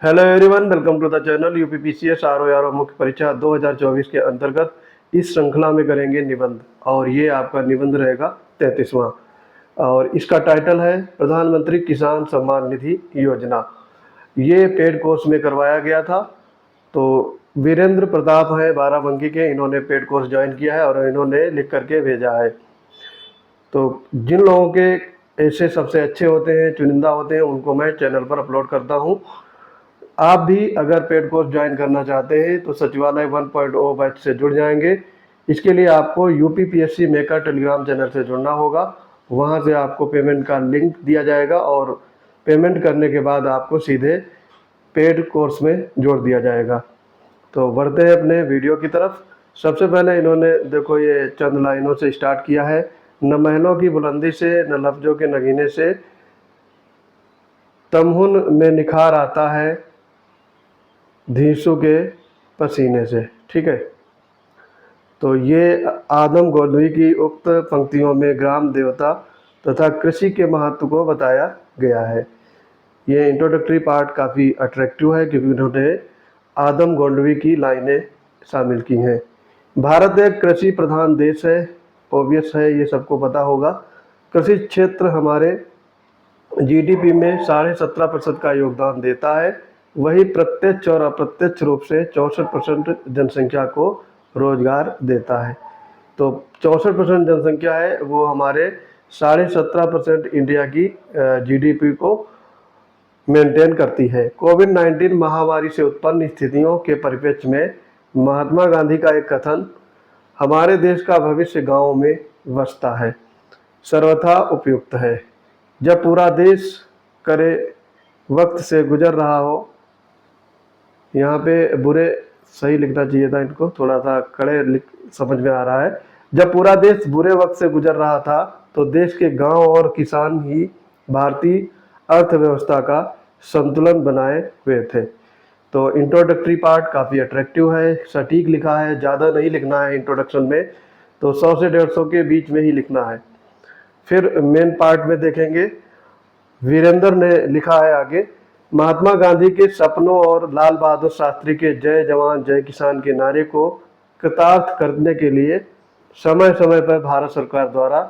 Hello everyone, welcome to the channel. UPPCS RO मुख्य परीक्षा 2024 के अंतर्गत इस श्रृंखला में करेंगे निबंध, और ये आपका निबंध रहेगा 33वां। और इसका टाइटल है प्रधानमंत्री किसान सम्मान निधि योजना। ये पेड कोर्स में करवाया गया था। तो वीरेंद्र प्रताप हैं बाराबंकी के, इन्होंने पेड कोर्स ज्वाइन किया है और इन्होंने लिख करके भेजा है। तो जिन लोगों के ऐसे सबसे अच्छे होते हैं, चुनिंदा होते हैं, उनको मैं चैनल पर अपलोड करता हूँ। आप भी अगर पेड कोर्स ज्वाइन करना चाहते हैं तो सचिवालय 1.0 बैच से जुड़ जाएंगे। इसके लिए आपको यूपीपीएससी मेकर टेलीग्राम चैनल से जुड़ना होगा। वहां से आपको पेमेंट का लिंक दिया जाएगा और पेमेंट करने के बाद आपको सीधे पेड कोर्स में जोड़ दिया जाएगा। तो बढ़ते हैं अपने वीडियो की तरफ। सबसे पहले इन्होंने देखो ये चंद लाइनों से स्टार्ट किया है। न महलों की बुलंदी से, न लफ्जों के नगीने से, तमहुन में निखार आता है धीसू के पसीने से। ठीक है, तो ये आदम गोडवी की उक्त पंक्तियों में ग्राम देवता तथा कृषि के महत्व को बताया गया है। ये इंट्रोडक्टरी पार्ट काफ़ी अट्रैक्टिव है क्योंकि उन्होंने आदम गोडवी की लाइनें शामिल की हैं। भारत एक कृषि प्रधान देश है, ओबियस है, ये सबको पता होगा। कृषि क्षेत्र हमारे जीडीपी में 17.5% का योगदान देता है। वही प्रत्यक्ष और अप्रत्यक्ष रूप से 64% जनसंख्या को रोजगार देता है। तो 64% जनसंख्या है वो हमारे 17.5% इंडिया की जीडीपी को मेंटेन करती है। कोविड-19 महामारी से उत्पन्न स्थितियों के परिप्रेक्ष्य में महात्मा गांधी का एक कथन हमारे देश का भविष्य गांवों में बसता है सर्वथा उपयुक्त है। जब पूरा देश करे वक्त से गुजर रहा हो, यहाँ पे बुरे सही लिखना चाहिए था, इनको थोड़ा सा कड़े समझ में आ रहा है। जब पूरा देश बुरे वक्त से गुजर रहा था तो देश के गांव और किसान ही भारतीय अर्थव्यवस्था का संतुलन बनाए हुए थे। तो इंट्रोडक्टरी पार्ट काफ़ी अट्रैक्टिव है, सटीक लिखा है, ज़्यादा नहीं लिखना है इंट्रोडक्शन में, तो 100 से 150 के बीच में ही लिखना है। फिर मेन पार्ट में देखेंगे, वीरेंद्र ने लिखा है आगे, महात्मा गांधी के सपनों और लाल बहादुर शास्त्री के जय जवान जय किसान के नारे को कृतार्थ करने के लिए समय समय पर भारत सरकार द्वारा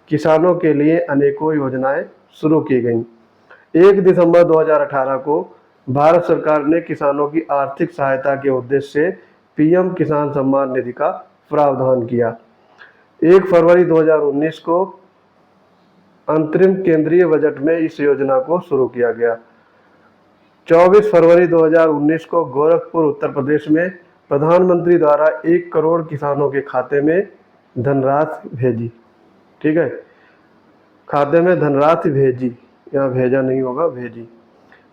किसानों के लिए अनेकों योजनाएं शुरू की गईं। 1 दिसंबर 2018 को भारत सरकार ने किसानों की आर्थिक सहायता के उद्देश्य से पीएम किसान सम्मान निधि का प्रावधान किया। 1 फरवरी 2019 को अंतरिम केंद्रीय बजट में इस योजना को शुरू किया गया। 24 फरवरी 2019 को गोरखपुर उत्तर प्रदेश में प्रधानमंत्री द्वारा 1 करोड़ किसानों के खाते में धनराशि भेजी। ठीक है, खाते में धनराशि भेजी, यहाँ भेजा नहीं होगा, भेजी।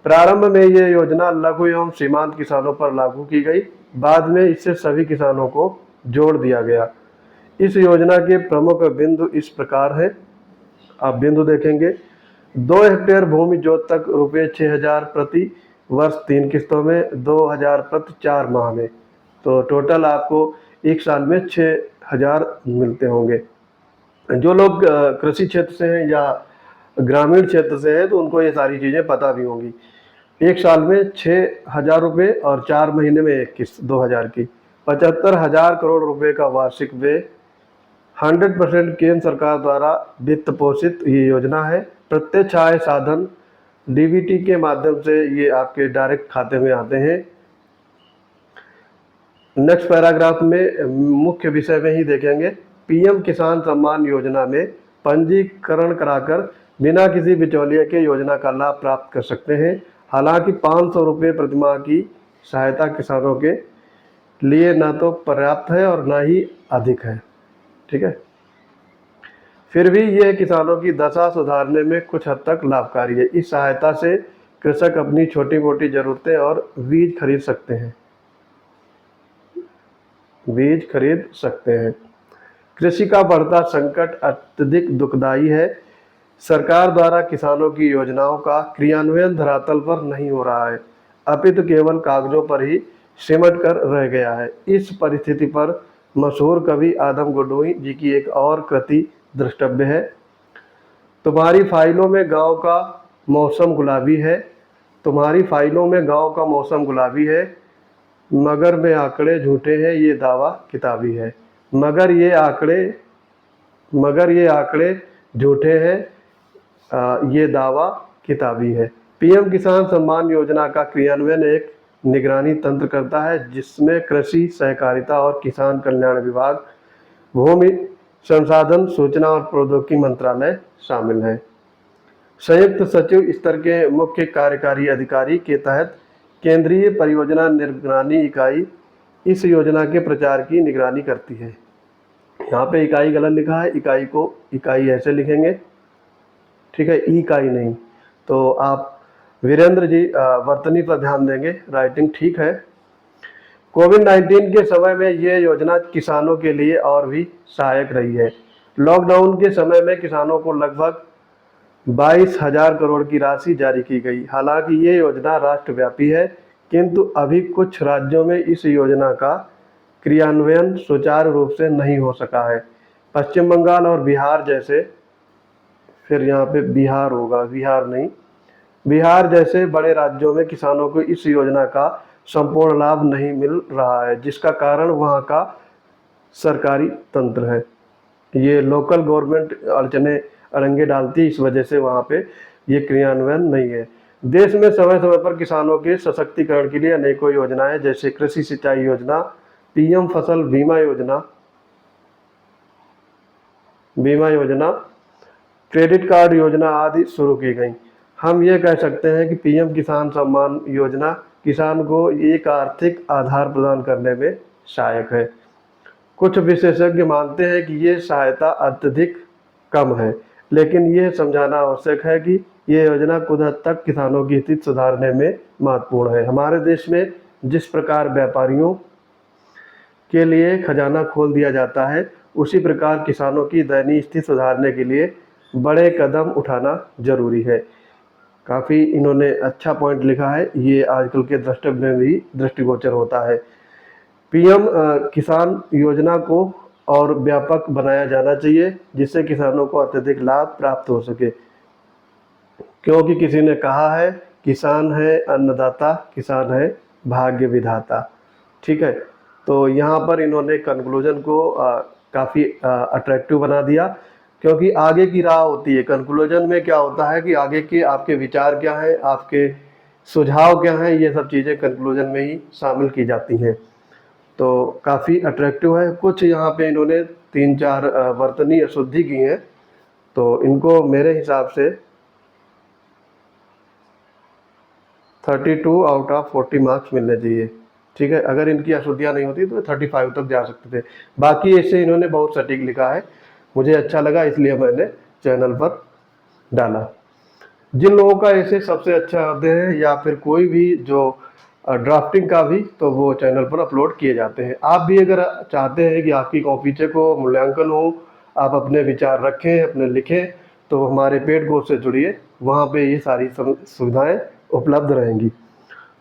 प्रारंभ में ये योजना लघु एवं सीमांत किसानों पर लागू की गई, बाद में इससे सभी किसानों को जोड़ दिया गया। इस योजना के प्रमुख बिंदु इस प्रकार हैं, आप बिंदु देखेंगे। 2 हेक्टेयर भूमि जोत तक रुपये 6,000 प्रति वर्ष 3 किस्तों में, 2,000 प्रति 4 माह में, तो टोटल आपको 1 साल में 6,000 मिलते होंगे। जो लोग कृषि क्षेत्र से हैं या ग्रामीण क्षेत्र से हैं तो उनको ये सारी चीज़ें पता भी होंगी। 1 साल में 6,000 रुपये और 4 महीने में 1 किस्त 2,000 की, 75,000 करोड़ रुपए का वार्षिक व्यय। 100% केंद्र सरकार द्वारा वित्त पोषित ये योजना है। प्रत्यक्ष आय साधन डीबीटी के माध्यम से ये आपके डायरेक्ट खाते में आते हैं। नेक्स्ट पैराग्राफ में मुख्य विषय में ही देखेंगे, पीएम किसान सम्मान योजना में पंजीकरण कराकर बिना किसी बिचौलिए के योजना का लाभ प्राप्त कर सकते हैं। हालांकि 500 रुपये प्रतिमाह की सहायता किसानों के लिए न तो पर्याप्त है और न ही अधिक है। ठीक है, फिर भी यह किसानों की दशा सुधारने में कुछ हद तक लाभकारी है। इस सहायता से कृषक अपनी छोटी मोटी जरूरतें और बीज खरीद सकते हैं। कृषि का बढ़ता संकट अत्यधिक दुखदायी है। सरकार द्वारा किसानों की योजनाओं का क्रियान्वयन धरातल पर नहीं हो रहा है, अपितु केवल कागजों पर ही सिमट कर रह गया है। इस परिस्थिति पर मशहूर कवि आदम गोडवी जी की एक और कृति द्रष्टव्य है। तुम्हारी फाइलों में गांव का मौसम गुलाबी है, तुम्हारी फाइलों में गांव का मौसम गुलाबी है, मगर में आंकड़े झूठे हैं ये दावा किताबी है। मगर ये आंकड़े झूठे हैं, ये दावा किताबी है। पीएम किसान सम्मान योजना का क्रियान्वयन एक निगरानी तंत्र करता है, जिसमें कृषि, सहकारिता और किसान कल्याण विभाग, भूमि संसाधन, सूचना और प्रौद्योगिकी मंत्रालय शामिल है। संयुक्त सचिव स्तर के मुख्य कार्यकारी अधिकारी के तहत केंद्रीय परियोजना निगरानी इकाई इस योजना के प्रचार की निगरानी करती है। यहाँ पे इकाई गलत लिखा है, इकाई को इकाई ऐसे लिखेंगे, ठीक है, इकाई नहीं। तो आप वीरेंद्र जी वर्तनी पर ध्यान देंगे, राइटिंग ठीक है। कोविड-19 के समय में ये योजना किसानों के लिए और भी सहायक रही है। लॉकडाउन के समय में किसानों को लगभग 22,000 करोड़ की राशि जारी की गई। हालांकि ये योजना राष्ट्रव्यापी है, किंतु अभी कुछ राज्यों में इस योजना का क्रियान्वयन सुचारू रूप से नहीं हो सका है। पश्चिम बंगाल और बिहार जैसे, फिर यहाँ पे बिहार होगा, बिहार नहीं, बिहार जैसे बड़े राज्यों में किसानों को इस योजना का संपूर्ण लाभ नहीं मिल रहा है, जिसका कारण वहाँ का सरकारी तंत्र है। ये लोकल गवर्नमेंट अड़ंगे डालती है, इस वजह से वहाँ पे ये क्रियान्वयन नहीं है। देश में समय समय पर किसानों के सशक्तिकरण के लिए अनेकों योजनाएं, जैसे कृषि सिंचाई योजना, पीएम फसल बीमा योजना, क्रेडिट कार्ड योजना आदि शुरू की गई। हम ये कह सकते हैं कि पीएम किसान सम्मान योजना किसान को एक आर्थिक आधार प्रदान करने में सहायक है। कुछ विशेषज्ञ मानते हैं कि ये सहायता अत्यधिक कम है, लेकिन ये समझाना आवश्यक है कि ये योजना कुछ हद तक किसानों की स्थिति सुधारने में महत्वपूर्ण है। हमारे देश में जिस प्रकार व्यापारियों के लिए खजाना खोल दिया जाता है, उसी प्रकार किसानों की दयनीय स्थिति सुधारने के लिए बड़े कदम उठाना जरूरी है। काफ़ी इन्होंने अच्छा पॉइंट लिखा है, ये आजकल के द्रष्टव्य में भी दृष्टिगोचर होता है। पीएम किसान योजना को और व्यापक बनाया जाना चाहिए, जिससे किसानों को अत्यधिक लाभ प्राप्त हो सके। क्योंकि किसी ने कहा है, किसान है अन्नदाता, किसान है भाग्य विधाता, ठीक है। तो यहाँ पर इन्होंने कंक्लूजन को काफ़ी अट्रैक्टिव बना दिया, क्योंकि आगे की राह होती है। कंक्लूजन में क्या होता है कि आगे के आपके विचार क्या हैं, आपके सुझाव क्या हैं, ये सब चीज़ें कंक्लूजन में ही शामिल की जाती हैं। तो काफ़ी अट्रैक्टिव है। कुछ यहाँ पे इन्होंने 3-4 वर्तनी अशुद्धि की हैं, तो इनको मेरे हिसाब से 32 आउट ऑफ 40 मार्क्स मिलने चाहिए, ठीक है। अगर इनकी अशुद्धियाँ नहीं होती तो 35 तक जा सकते थे। बाकी ऐसे इन्होंने बहुत सटीक लिखा है, मुझे अच्छा लगा, इसलिए मैंने चैनल पर डाला। जिन लोगों का ऐसे सबसे अच्छा होते हैं, या फिर कोई भी जो ड्राफ्टिंग का भी, तो वो चैनल पर अपलोड किए जाते हैं। आप भी अगर चाहते हैं कि आपकी कॉपी को मूल्यांकन हो, आप अपने विचार रखें, अपने लिखें, तो हमारे पेड कोर्स से जुड़िए, वहाँ पे ये सारी सुविधाएं उपलब्ध रहेंगी।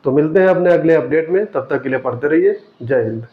तो मिलते हैं अपने अगले अपडेट में, तब तक के लिए पढ़ते रहिए। जय हिंद।